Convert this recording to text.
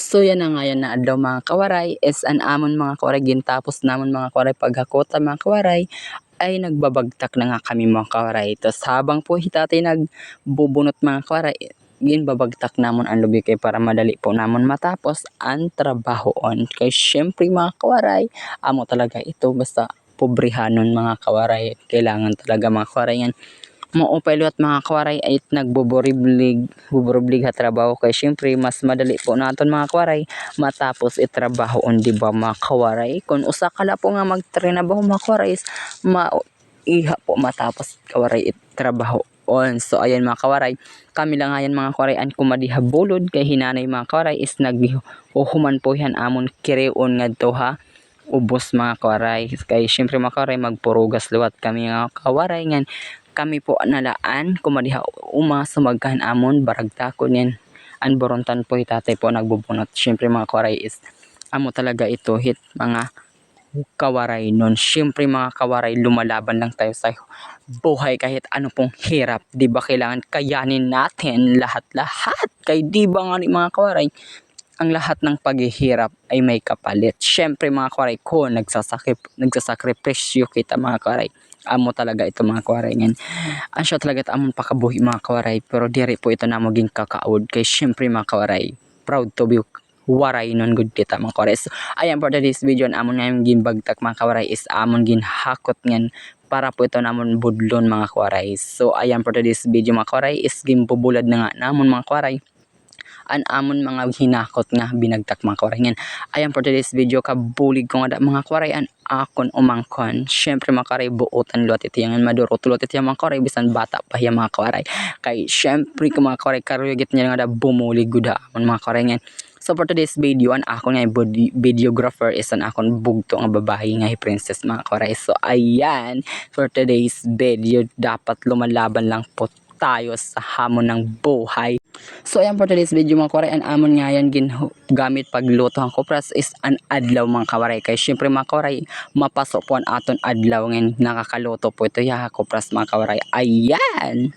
So yan na nga yan na adlaw mga kawaray is an amon mga kawaray gintapos namon mga kawaray paghakota mga kawaray ay nagbabagtak na nga kami mga kawaray. Tapos habang po hitatay nagbubunot mga kawaray ginbabagtak namon ang lubi kay para madali po namon matapos ang trabahoon. Kay syempre mga kawaray amo talaga ito basta pobrihanon mga kawaray. Kailangan talaga mga kawaray yan maupay at mga kawaray ay nagbuburiblig ha trabaho kay syempre mas madali po naton mga kawaray matapos itrabahoon di ba mga kawaray. Kung usa ka la po nga magtrabaho mga kawaray is iha po matapos kawaray itrabaho on. So ayan mga kawaray, kami lang ayan mga kawaray an kumadiha bulod kay hinanay mga kawaray is naghuhuman po yan amon kireon ngadto ha ubos mga kawaray. Kay syempre mga kawaray magpurugas liwat kami mga kawaray ngan kami po nalaan kumadiha sumagkan amon baragtakon yan an borontan po hitatay po nagbubunot. Syempre mga kawaray is amo talaga ito hit mga kawaray nun. Syempre mga kawaray lumalaban lang tayo sa buhay kahit ano pong hirap, di ba kailangan kayanin natin lahat-lahat. Kay di ba nga ni mga kawaray ang lahat ng paghihirap ay may kapalit. Syempre mga kawaray ko nagsasakripisyo kita mga kawaray amo talaga ito mga kawaray ngan ansya talaga ito amon pakabuhi mga kawaray pero diri po ito na maging kakaod kay syempre mga kawaray proud to be waray non good kita mga kawaray. So ayan for today's video amon nga ginbagtak mga kawaray is amon ginhakot ngan para po ito namon budlon mga kawaray. So ayan for today's video mga kawaray is gimbubulad na nga namon mga kawaray an amon mga hinakot nga binagtak mga kawaray ngan ayan for today's video kabulig ko nga mga kawaray an akon umangkon. Syempre mga kawaray buotan luat iti yan madurot luat iti mga kawaray bisan bata pa yan mga kawaray kay syempre ko mga kawaray karuyagit niya nga bumulig guda amon mga kawaray ngan. So for today's video an akon nga videographer is an akon bugto nga babae nga princess mga kawaray. So ayan for today's video dapat lumalaban lang po tayo sa hamon ng buhay. So ayan for today's video mga kawaray an amon nga yan gamit pagluto ang kopras is an adlaw mga kawaray kay syempre mga kawaray mapasok po an aton adlaw ngayon nakakaluto po ito ya kopras mga kawaray. Ayan.